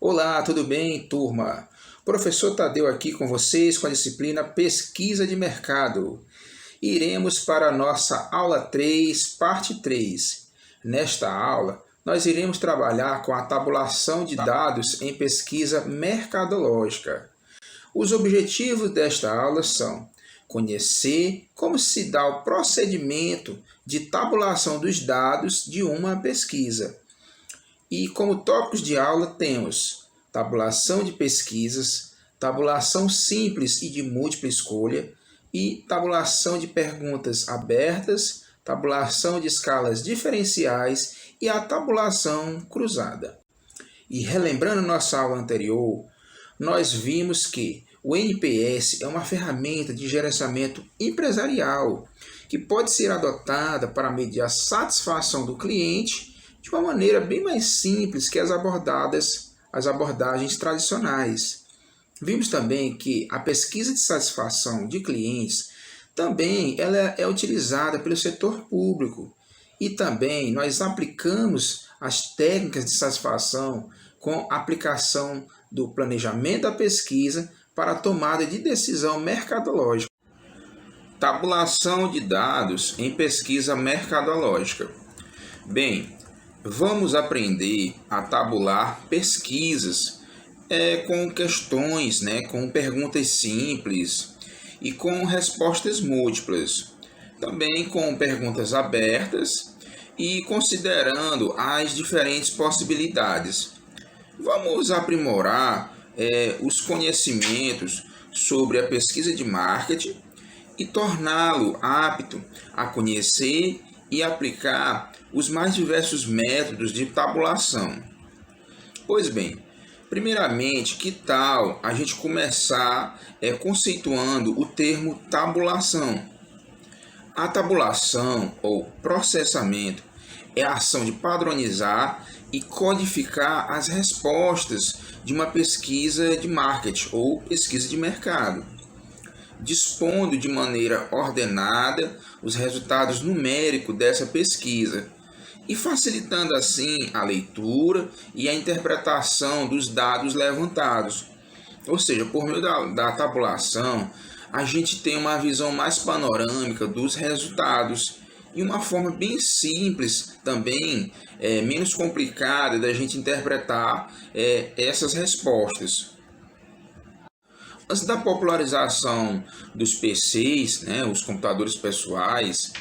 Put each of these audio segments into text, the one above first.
Olá, tudo bem, turma? Professor Tadeu aqui com vocês com a disciplina Pesquisa de Mercado. Iremos para a nossa aula 3, parte 3. Nesta aula, nós iremos trabalhar com a tabulação de dados em pesquisa mercadológica. Os objetivos desta aula são conhecer como se dá o procedimento de tabulação dos dados de uma pesquisa. E como tópicos de aula temos tabulação de pesquisas, tabulação simples e de múltipla escolha e tabulação de perguntas abertas, tabulação de escalas diferenciais e a tabulação cruzada. E relembrando nossa aula anterior, nós vimos que o NPS é uma ferramenta de gerenciamento empresarial que pode ser adotada para medir a satisfação do cliente de uma maneira bem mais simples que as abordagens tradicionais. Vimos também que a pesquisa de satisfação de clientes também ela é utilizada pelo setor público e também nós aplicamos as técnicas de satisfação com a aplicação do planejamento da pesquisa para a tomada de decisão mercadológica. Tabulação de dados em pesquisa mercadológica. Bem, vamos aprender a tabular pesquisas com questões, com perguntas simples e com respostas múltiplas. Também com perguntas abertas e considerando as diferentes possibilidades. Vamos aprimorar os conhecimentos sobre a pesquisa de marketing e torná-lo apto a conhecer e aplicar os mais diversos métodos de tabulação. Pois bem, primeiramente, que tal a gente começar conceituando o termo tabulação? A tabulação ou processamento é a ação de padronizar e codificar as respostas de uma pesquisa de marketing ou pesquisa de mercado, dispondo de maneira ordenada os resultados numéricos dessa pesquisa e facilitando assim a leitura e a interpretação dos dados levantados. Ou seja, por meio da tabulação, a gente tem uma visão mais panorâmica dos resultados e uma forma bem simples também, menos complicada da gente interpretar essas respostas. Antes da popularização dos PCs, os computadores pessoais,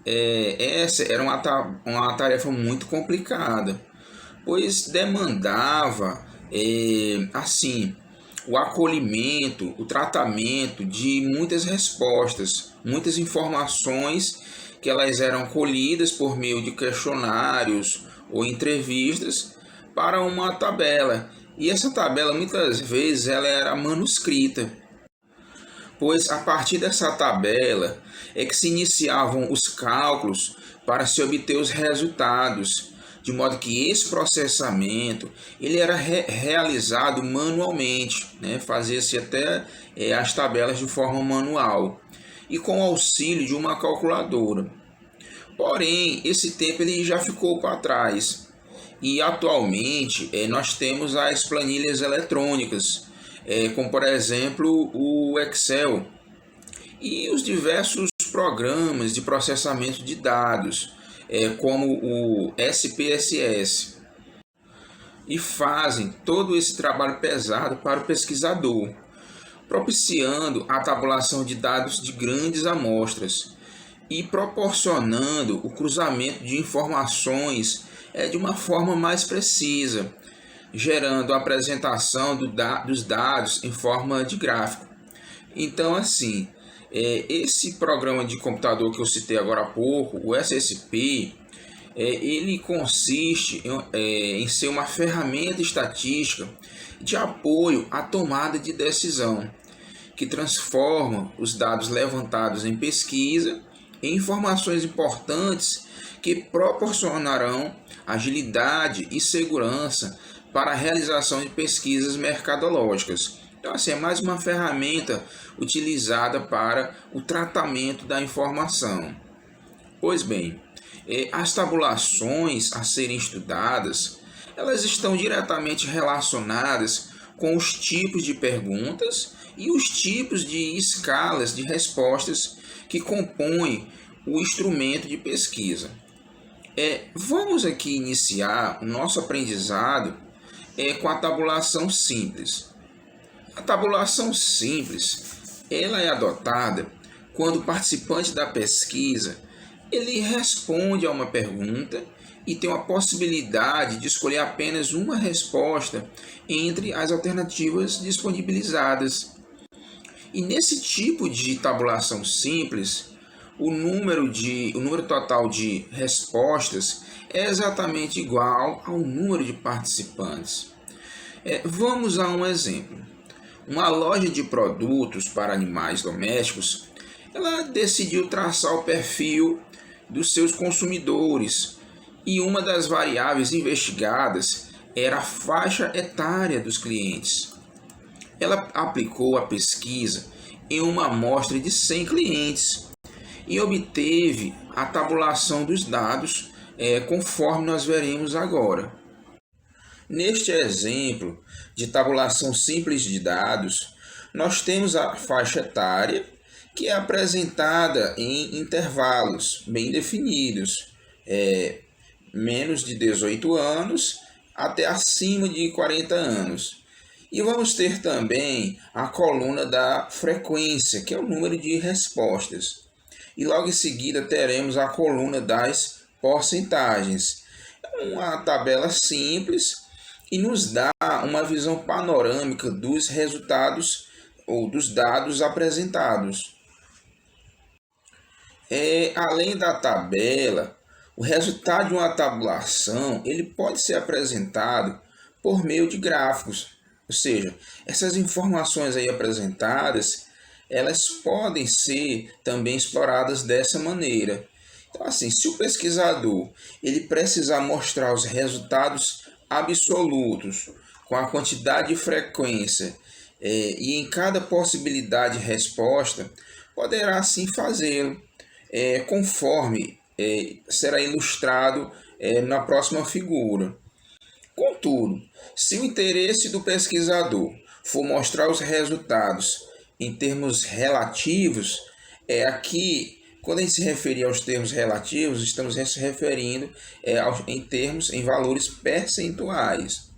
essa era uma tarefa muito complicada, pois demandava o acolhimento, o tratamento de muitas respostas, muitas informações que elas eram colhidas por meio de questionários ou entrevistas para uma tabela. E essa tabela muitas vezes ela era manuscrita, pois a partir dessa tabela é que se iniciavam os cálculos para se obter os resultados, de modo que esse processamento ele era realizado manualmente, fazia-se até as tabelas de forma manual e com o auxílio de uma calculadora. Porém, esse tempo ele já ficou para trás e atualmente nós temos as planilhas eletrônicas, como por exemplo o Excel e os diversos programas de processamento de dados, como o SPSS, e fazem todo esse trabalho pesado para o pesquisador, propiciando a tabulação de dados de grandes amostras e proporcionando o cruzamento de informações de uma forma mais precisa, gerando a apresentação dos dados em forma de gráfico. Então, assim, esse programa de computador que eu citei agora há pouco, o SSP, ele consiste em ser uma ferramenta estatística de apoio à tomada de decisão, que transforma os dados levantados em pesquisa em informações importantes que proporcionarão agilidade e segurança para a realização de pesquisas mercadológicas. Então, assim, é mais uma ferramenta utilizada para o tratamento da informação. Pois bem, as tabulações a serem estudadas, elas estão diretamente relacionadas com os tipos de perguntas e os tipos de escalas de respostas que compõem o instrumento de pesquisa. Vamos aqui iniciar o nosso aprendizado com a tabulação simples. A tabulação simples, ela é adotada quando o participante da pesquisa ele responde a uma pergunta e tem a possibilidade de escolher apenas uma resposta entre as alternativas disponibilizadas. E nesse tipo de tabulação simples, o número total de respostas é exatamente igual ao número de participantes. Vamos a um exemplo. Uma loja de produtos para animais domésticos, ela decidiu traçar o perfil dos seus consumidores e uma das variáveis investigadas era a faixa etária dos clientes. Ela aplicou a pesquisa em uma amostra de 100 clientes e obteve a tabulação dos dados conforme nós veremos agora. Neste exemplo de tabulação simples de dados, nós temos a faixa etária, que é apresentada em intervalos bem definidos, menos de 18 anos até acima de 40 anos. E vamos ter também a coluna da frequência, que é o número de respostas. E logo em seguida teremos a coluna das porcentagens. É uma tabela simples e nos dá uma visão panorâmica dos resultados ou dos dados apresentados. Além da tabela, o resultado de uma tabulação ele pode ser apresentado por meio de gráficos. Ou seja, essas informações aí apresentadas, elas podem ser também exploradas dessa maneira. Então, assim, se o pesquisador ele precisar mostrar os resultados absolutos com a quantidade de frequência e em cada possibilidade de resposta, poderá assim fazê-lo, conforme será ilustrado na próxima figura. Contudo, se o interesse do pesquisador for mostrar os resultados em termos relativos, aqui, quando a gente se referir aos termos relativos, estamos se referindo em valores percentuais.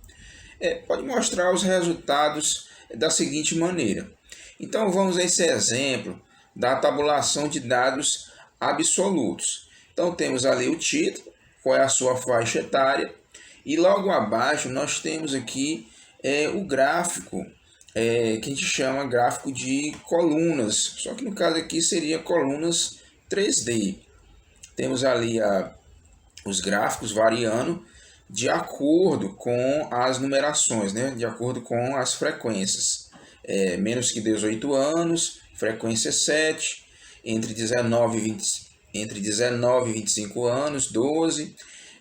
Pode mostrar os resultados da seguinte maneira. Então, vamos a esse exemplo da tabulação de dados absolutos. Então, temos ali o título, qual é a sua faixa etária, e logo abaixo nós temos aqui o gráfico, que a gente chama gráfico de colunas, só que no caso aqui seria colunas 3D. Temos ali os gráficos variando de acordo com as numerações, né? De acordo com as frequências. Menos que 18 anos, frequência 7, entre 19 e 25 anos, 12,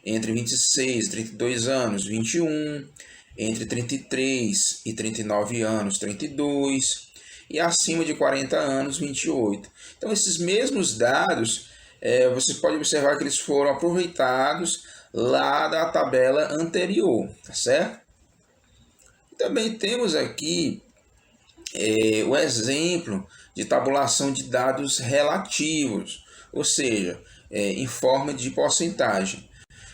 entre 26 e 32 anos, 21, entre 33 e 39 anos, 32, e acima de 40 anos, 28. Então, esses mesmos dados, você pode observar que eles foram aproveitados lá da tabela anterior, tá certo? Também temos aqui o exemplo de tabulação de dados relativos, ou seja, em forma de porcentagem.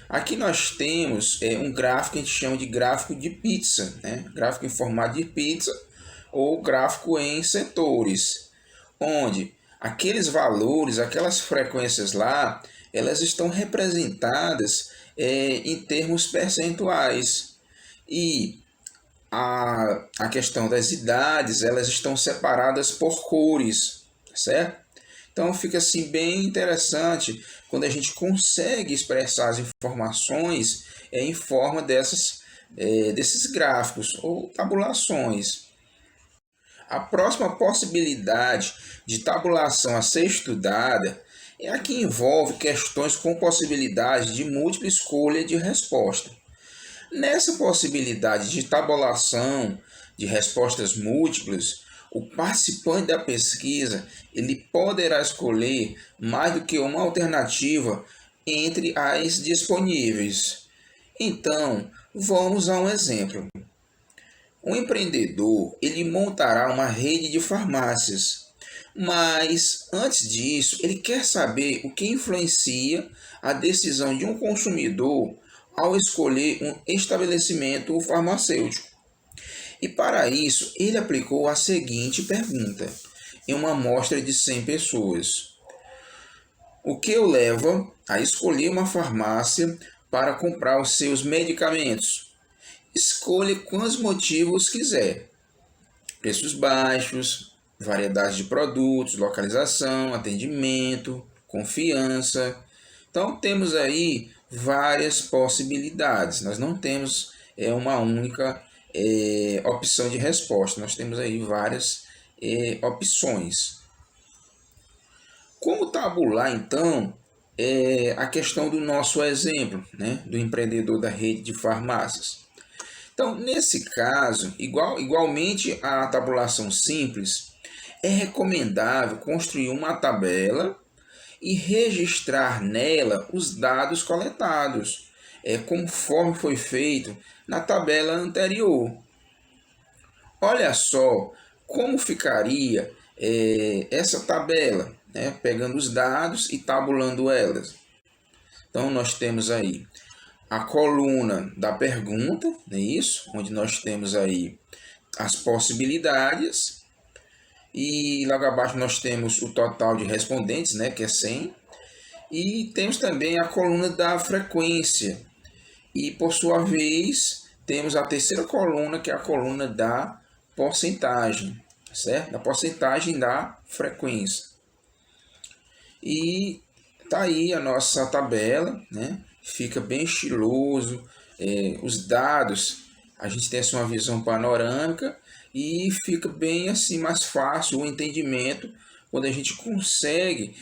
Aqui nós temos um gráfico que a gente chama de gráfico de pizza, né? Gráfico em formato de pizza ou gráfico em setores, onde aqueles valores, aquelas frequências lá, elas estão representadas em termos percentuais. E a questão das idades, elas estão separadas por cores, certo? Então fica assim bem interessante quando a gente consegue expressar as informações em forma desses gráficos ou tabulações. A próxima possibilidade de tabulação a ser estudada é a que envolve questões com possibilidade de múltipla escolha de resposta. Nessa possibilidade de tabulação de respostas múltiplas, o participante da pesquisa ele poderá escolher mais do que uma alternativa entre as disponíveis. Então, Vamos a um exemplo. Um empreendedor, ele montará uma rede de farmácias, mas antes disso, ele quer saber o que influencia a decisão de um consumidor ao escolher um estabelecimento farmacêutico. E para isso, ele aplicou a seguinte pergunta em uma amostra de 100 pessoas: o que o leva a escolher uma farmácia para comprar os seus medicamentos? Escolha quantos motivos quiser: preços baixos, variedade de produtos, localização, atendimento, confiança. Então temos aí várias possibilidades. Nós não temos uma única opção de resposta. Nós temos aí várias opções. Como tabular então a questão do nosso exemplo, né, do empreendedor da rede de farmácias? Então, nesse caso, igualmente à tabulação simples, é recomendável construir uma tabela e registrar nela os dados coletados, conforme foi feito na tabela anterior. Olha só como ficaria essa tabela, né, pegando os dados e tabulando elas. Então, nós temos aí a coluna da pergunta, não é isso? Onde nós temos aí as possibilidades, e logo abaixo nós temos o total de respondentes, né, que é 100, e temos também a coluna da frequência, e por sua vez temos a terceira coluna, que é a coluna da porcentagem, certo? Da porcentagem da frequência. E tá aí a nossa tabela, né? Fica bem estiloso, os dados, a gente tem assim, uma visão panorâmica e fica bem assim mais fácil o entendimento quando a gente consegue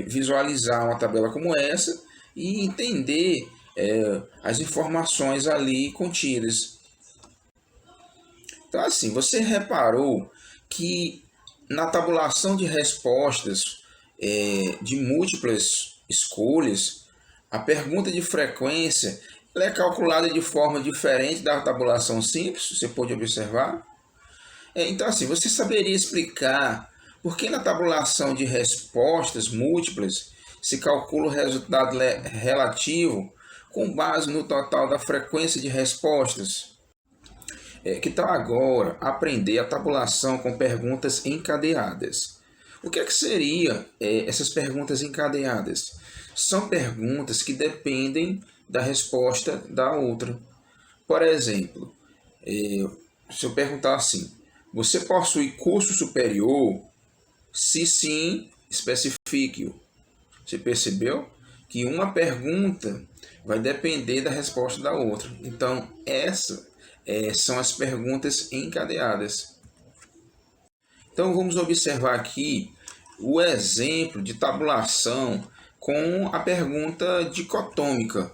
visualizar uma tabela como essa e entender as informações ali contidas. Então assim, você reparou que na tabulação de respostas de múltiplas escolhas, a pergunta de frequência ela é calculada de forma diferente da tabulação simples, você pode observar. Então, assim, você saberia explicar por que na tabulação de respostas múltiplas se calcula o resultado relativo com base no total da frequência de respostas? Que tal agora aprender a tabulação com perguntas encadeadas? O que seria essas perguntas encadeadas? São perguntas que dependem da resposta da outra. Por exemplo, se eu perguntar assim: você possui curso superior? Se sim, especifique-o. Você percebeu que uma pergunta vai depender da resposta da outra. Então, essas são as perguntas encadeadas. Então, vamos observar aqui o exemplo de tabulação com a pergunta dicotômica.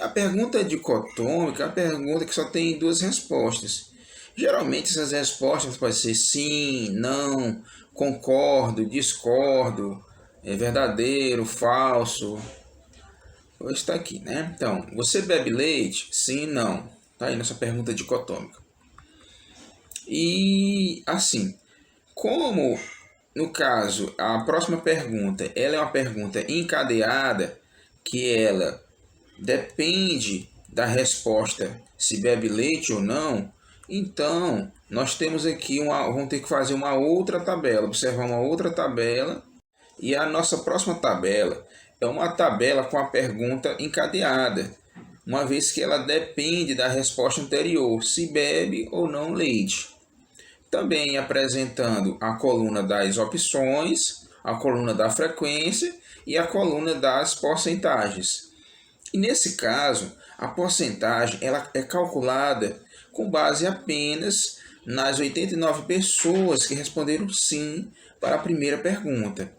A pergunta dicotômica é a pergunta que só tem duas respostas. Geralmente essas respostas podem ser sim, não, concordo, discordo, verdadeiro, falso. Está aqui, né? Então, você bebe leite? Sim, não. Está aí nessa pergunta dicotômica. E assim, como no caso, a próxima pergunta, ela é uma pergunta encadeada, que ela depende da resposta se bebe leite ou não, então nós temos aqui vamos ter que fazer uma outra tabela, observar uma outra tabela, e a nossa próxima tabela é uma tabela com a pergunta encadeada, uma vez que ela depende da resposta anterior, se bebe ou não leite. Também apresentando a coluna das opções, a coluna da frequência e a coluna das porcentagens. E nesse caso, a porcentagem ela é calculada com base apenas nas 89 pessoas que responderam sim para a primeira pergunta,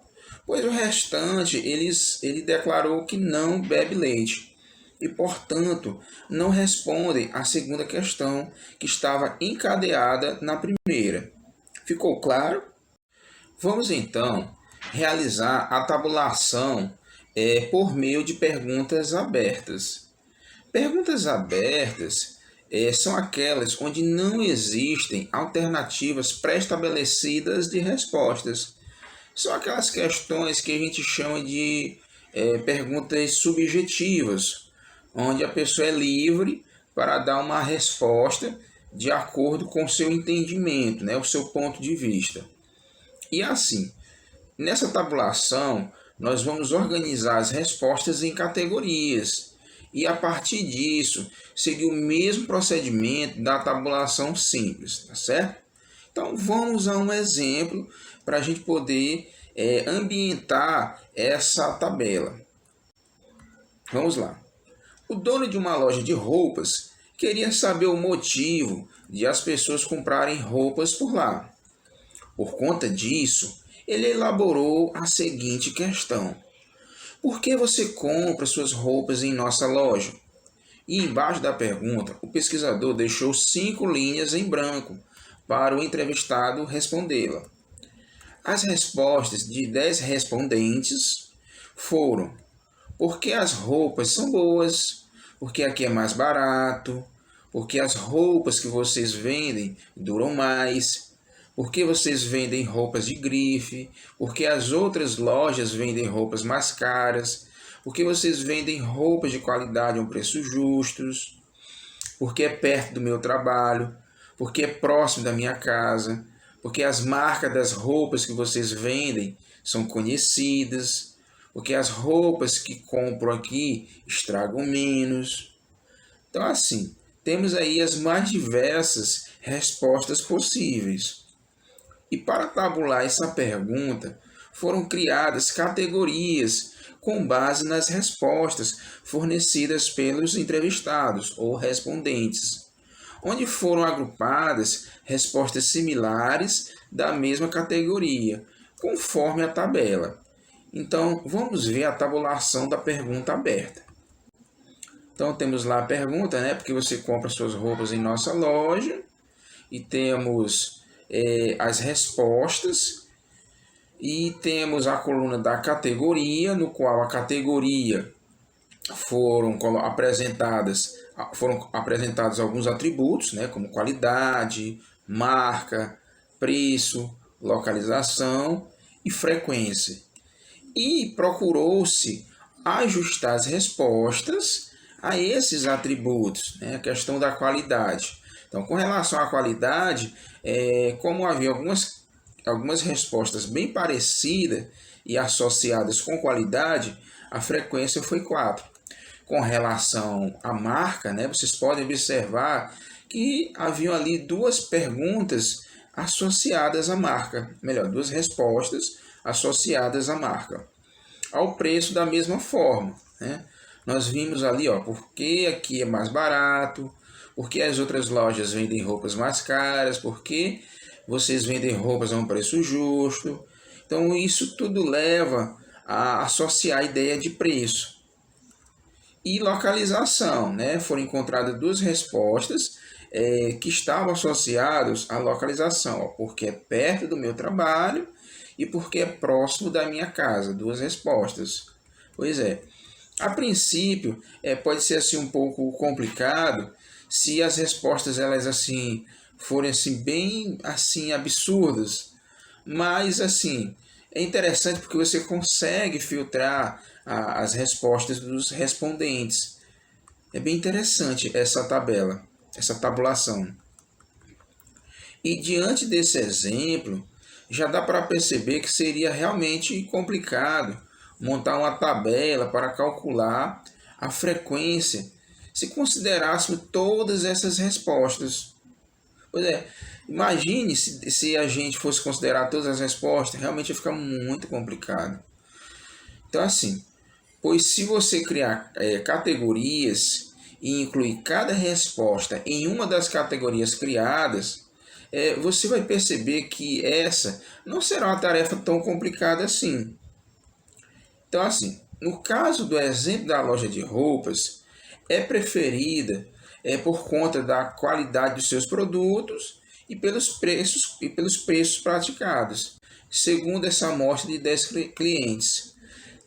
pois o restante ele declarou que não bebe leite e, portanto, não respondem à segunda questão que estava encadeada na primeira. Ficou claro? Vamos então realizar a tabulação por meio de perguntas abertas. Perguntas abertas são aquelas onde não existem alternativas pré-estabelecidas de respostas. São aquelas questões que a gente chama de perguntas subjetivas, onde a pessoa é livre para dar uma resposta de acordo com o seu entendimento, né, o seu ponto de vista. E assim, nessa tabulação, nós vamos organizar as respostas em categorias. E a partir disso, seguir o mesmo procedimento da tabulação simples, tá certo? Então, vamos a um exemplo para a gente poder ambientar essa tabela. Vamos lá. O dono de uma loja de roupas queria saber o motivo de as pessoas comprarem roupas por lá. Por conta disso, ele elaborou a seguinte questão: por que você compra suas roupas em nossa loja? E embaixo da pergunta, o pesquisador deixou 5 linhas em branco para o entrevistado respondê-la. As respostas de 10 respondentes foram: porque as roupas são boas, porque aqui é mais barato, porque as roupas que vocês vendem duram mais, porque vocês vendem roupas de grife, porque as outras lojas vendem roupas mais caras, porque vocês vendem roupas de qualidade a um preço justos, porque é perto do meu trabalho, porque é próximo da minha casa, porque as marcas das roupas que vocês vendem são conhecidas, porque as roupas que compro aqui estragam menos. Então, assim, temos aí as mais diversas respostas possíveis. E para tabular essa pergunta, foram criadas categorias com base nas respostas fornecidas pelos entrevistados ou respondentes, onde foram agrupadas respostas similares da mesma categoria, conforme a tabela. Então, vamos ver a tabulação da pergunta aberta. Então, temos lá a pergunta, né? Porque você compra suas roupas em nossa loja. E temos as respostas. E temos a coluna da categoria, no qual a categoria foram apresentados alguns atributos, né? Como qualidade, marca, preço, localização e frequência. E procurou-se ajustar as respostas a esses atributos, né? A questão da qualidade. Então, com relação à qualidade, como havia algumas respostas bem parecidas e associadas com qualidade, a frequência foi 4. Com relação à marca, né, vocês podem observar que haviam ali 2 perguntas associadas à marca, melhor, 2 respostas associadas à marca. Ao preço da mesma forma, né? Nós vimos ali, por que aqui é mais barato, por que as outras lojas vendem roupas mais caras, por que vocês vendem roupas a um preço justo. Então, isso tudo leva a associar a ideia de preço. E localização, né? Foram encontradas 2 respostas que estavam associadas à localização, porque é perto do meu trabalho e porque é próximo da minha casa. 2 respostas. Pois é. A princípio, pode ser assim um pouco complicado se as respostas elas assim forem assim bem assim absurdas, mas assim é interessante porque você consegue filtrar as respostas dos respondentes. É bem interessante essa tabela, essa tabulação. E diante desse exemplo, já dá para perceber que seria realmente complicado montar uma tabela para calcular a frequência se considerássemos todas essas respostas. Pois é, imagine se a gente fosse considerar todas as respostas, realmente ia ficar muito complicado. Então, assim, pois se você criar categorias e incluir cada resposta em uma das categorias criadas, você vai perceber que essa não será uma tarefa tão complicada assim. Então, assim, no caso do exemplo da loja de roupas, é preferida por conta da qualidade dos seus produtos e pelos preços praticados, segundo essa amostra de 10 clientes.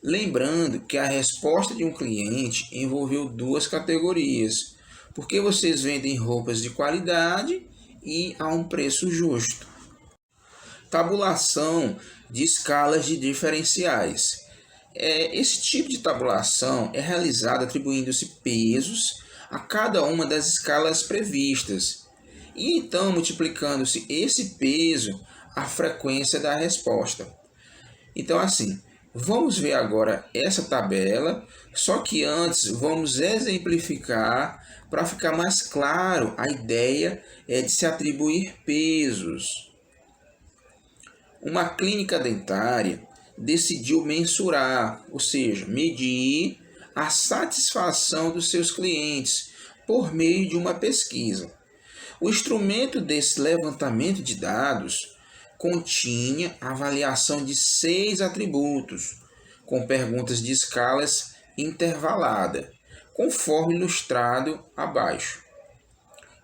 Lembrando que a resposta de um cliente envolveu duas categorias, porque vocês vendem roupas de qualidade e a um preço justo. Tabulação de escalas de diferenciais. Esse tipo de tabulação é realizado atribuindo-se pesos a cada uma das escalas previstas, e então multiplicando-se esse peso a frequência da resposta. Então, assim, vamos ver agora essa tabela, só que antes vamos exemplificar para ficar mais claro a ideia de se atribuir pesos. Uma clínica dentária decidiu mensurar, ou seja, medir a satisfação dos seus clientes por meio de uma pesquisa. O instrumento desse levantamento de dados continha a avaliação de 6 atributos, com perguntas de escalas intervalada, conforme ilustrado abaixo.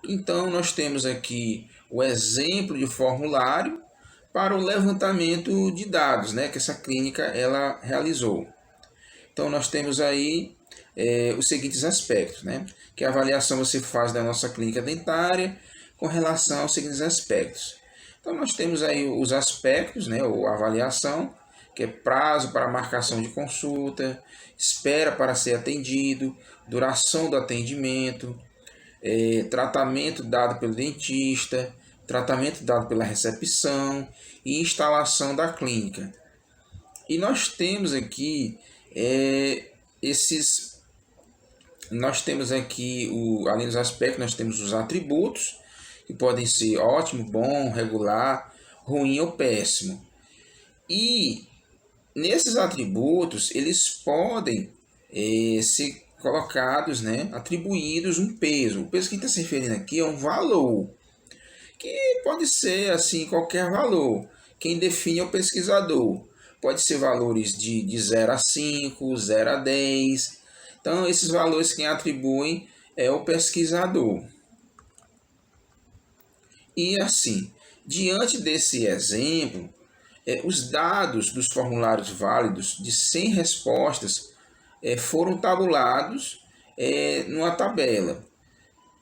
Então, nós temos aqui o exemplo de formulário para o levantamento de dados, que essa clínica ela realizou. Então, nós temos aí os seguintes aspectos, que a avaliação você faz da nossa clínica dentária com relação aos seguintes aspectos. Então, nós temos aí os aspectos, ou avaliação, que é prazo para marcação de consulta, espera para ser atendido, duração do atendimento, tratamento dado pelo dentista, tratamento dado pela recepção e instalação da clínica. E nós temos aqui além dos aspectos, nós temos os atributos, que podem ser ótimo, bom, regular, ruim ou péssimo. E nesses atributos, eles podem ser colocados, atribuídos um peso. O peso que está se referindo aqui é um valor, que pode ser assim qualquer valor. Quem define é o pesquisador. Pode ser valores de 0 a 5, 0 a 10. Então, esses valores quem atribuem é o pesquisador. E assim, diante desse exemplo, os dados dos formulários válidos de 100 respostas foram tabulados numa tabela,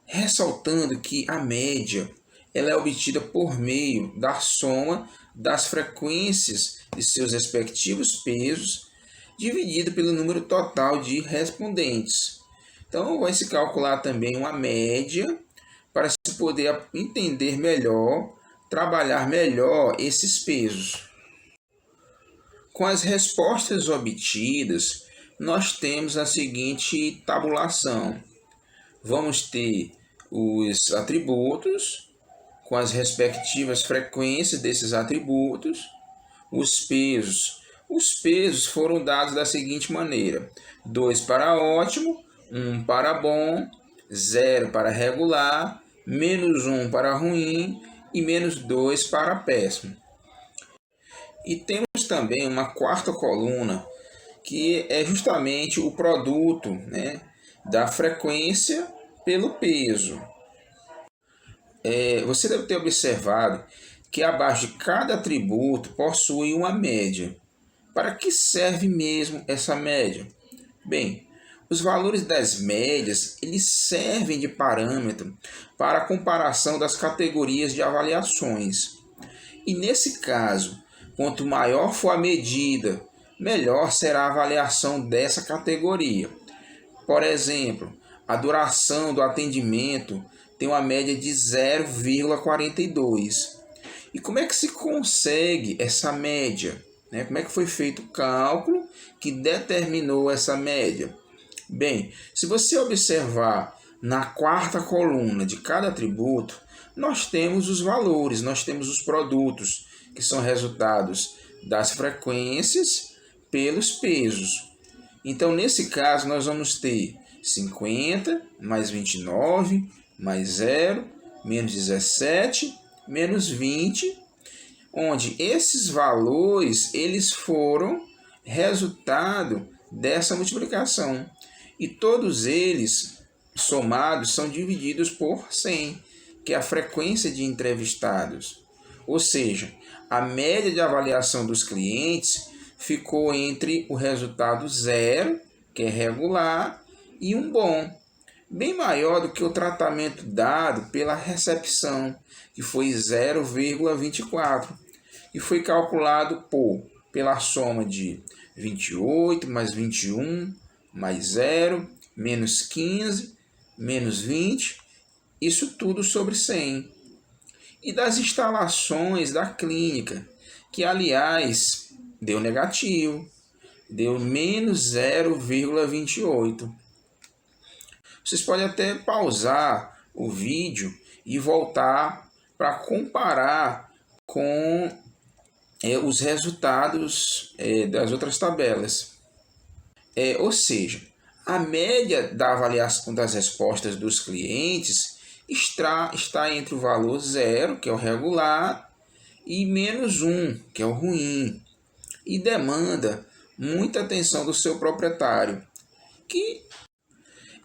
ressaltando que a média ela é obtida por meio da soma das frequências de seus respectivos pesos, dividido pelo número total de respondentes. Então, vai se calcular também uma média para se poder entender melhor, trabalhar melhor esses pesos. Com as respostas obtidas, nós temos a seguinte tabulação. Vamos ter os atributos, com as respectivas frequências desses atributos, os pesos. Os pesos foram dados da seguinte maneira: 2 para ótimo, 1 para bom, 0 para regular, menos 1 para ruim e menos 2 para péssimo. E temos também uma quarta coluna, que é justamente o produto da frequência pelo peso. Você deve ter observado que abaixo de cada atributo possui uma média. Para que serve mesmo essa média? Bem, os valores das médias eles servem de parâmetro para a comparação das categorias de avaliações. E nesse caso, quanto maior for a medida, melhor será a avaliação dessa categoria. Por exemplo, a duração do atendimento tem uma média de 0,42. E como é que se consegue essa média? Como é que foi feito o cálculo que determinou essa média? Bem, se você observar na quarta coluna de cada atributo, nós temos os valores, nós temos os produtos, que são resultados das frequências pelos pesos. Então, nesse caso, nós vamos ter 50 mais 29 mais 0, menos 17, menos 20, onde esses valores eles foram resultado dessa multiplicação. E todos eles, somados, são divididos por 100, que é a frequência de entrevistados. Ou seja, a média de avaliação dos clientes ficou entre o resultado 0, que é regular, e um bom, bem maior do que o tratamento dado pela recepção, que foi 0,24, e foi calculado pela soma de 28 mais 21 mais 0, menos 15, menos 20, isso tudo sobre 100. E das instalações da clínica, que aliás deu negativo, deu menos 0,28. Vocês podem até pausar o vídeo e voltar para comparar com os resultados das outras tabelas. Ou seja, a média da avaliação das respostas dos clientes está entre o valor 0, que é o regular, e menos 1, que é o ruim, e demanda muita atenção do seu proprietário, que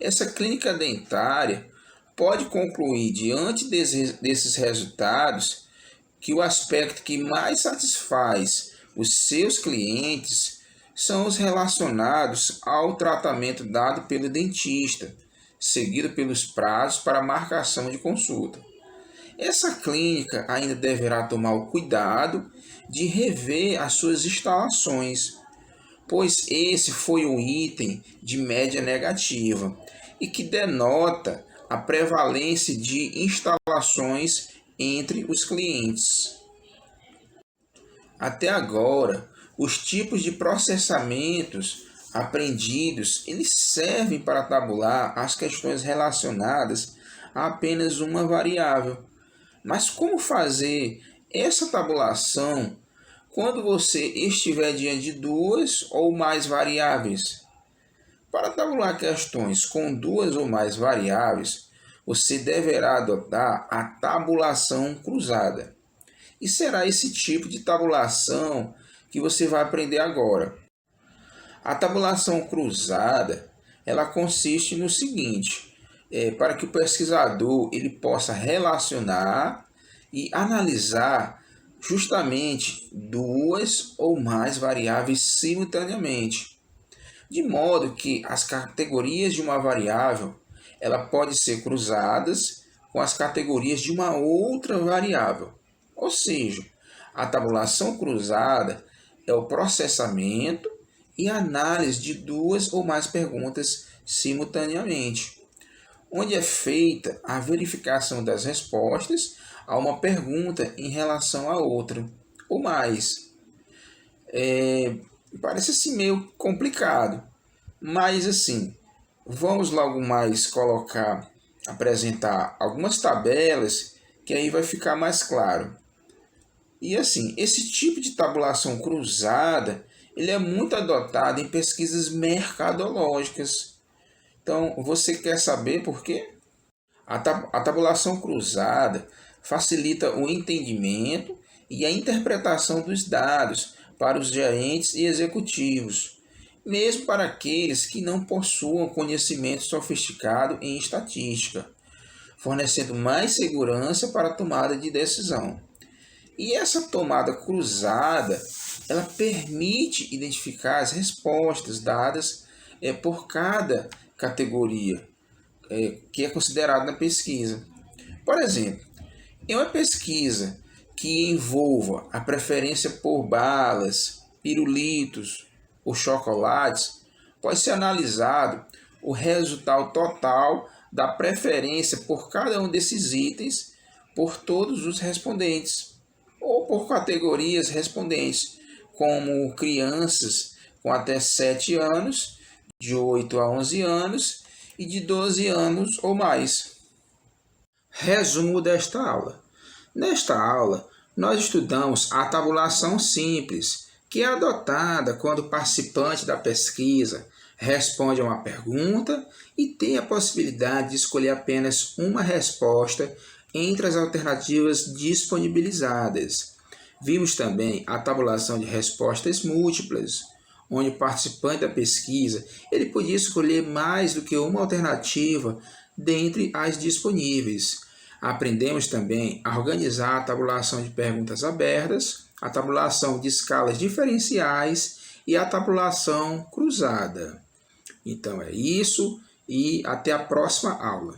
essa clínica dentária pode concluir, diante desses resultados, que o aspecto que mais satisfaz os seus clientes são os relacionados ao tratamento dado pelo dentista, seguido pelos prazos para marcação de consulta. Essa clínica ainda deverá tomar o cuidado de rever as suas instalações, pois esse foi o item de média negativa e que denota a prevalência de instalações entre os clientes. Até agora, os tipos de processamentos aprendidos, eles servem para tabular as questões relacionadas a apenas uma variável. Mas como fazer essa tabulação quando você estiver diante de duas ou mais variáveis? Para tabular questões com duas ou mais variáveis, você deverá adotar a tabulação cruzada. E será esse tipo de tabulação que você vai aprender agora. A tabulação cruzada, ela consiste no seguinte: para que o pesquisador ele possa relacionar e analisar justamente duas ou mais variáveis simultaneamente, de modo que as categorias de uma variável ela pode ser cruzadas com as categorias de uma outra variável. Ou seja, a tabulação cruzada é o processamento e análise de duas ou mais perguntas simultaneamente, onde é feita a verificação das respostas a uma pergunta em relação a outra, ou mais. Parece assim meio complicado, mas assim, vamos logo mais apresentar algumas tabelas que aí vai ficar mais claro. E assim, esse tipo de tabulação cruzada, ele é muito adotado em pesquisas mercadológicas. Então, você quer saber por quê? A tabulação cruzada facilita o entendimento e a interpretação dos dados para os gerentes e executivos, mesmo para aqueles que não possuam conhecimento sofisticado em estatística, fornecendo mais segurança para a tomada de decisão. E essa tomada cruzada, ela permite identificar as respostas dadas por cada categoria que é considerada na pesquisa. Por exemplo, em uma pesquisa que envolva a preferência por balas, pirulitos ou chocolates, pode ser analisado o resultado total da preferência por cada um desses itens por todos os respondentes, ou por categorias respondentes, como crianças com até 7 anos, de 8 a 11 anos e de 12 anos ou mais. Resumo desta aula. Nesta aula, nós estudamos a tabulação simples, que é adotada quando o participante da pesquisa responde a uma pergunta e tem a possibilidade de escolher apenas uma resposta entre as alternativas disponibilizadas. Vimos também a tabulação de respostas múltiplas, onde o participante da pesquisa ele podia escolher mais do que uma alternativa dentre as disponíveis. Aprendemos também a organizar a tabulação de perguntas abertas, a tabulação de escalas diferenciais e a tabulação cruzada. Então é isso e até a próxima aula.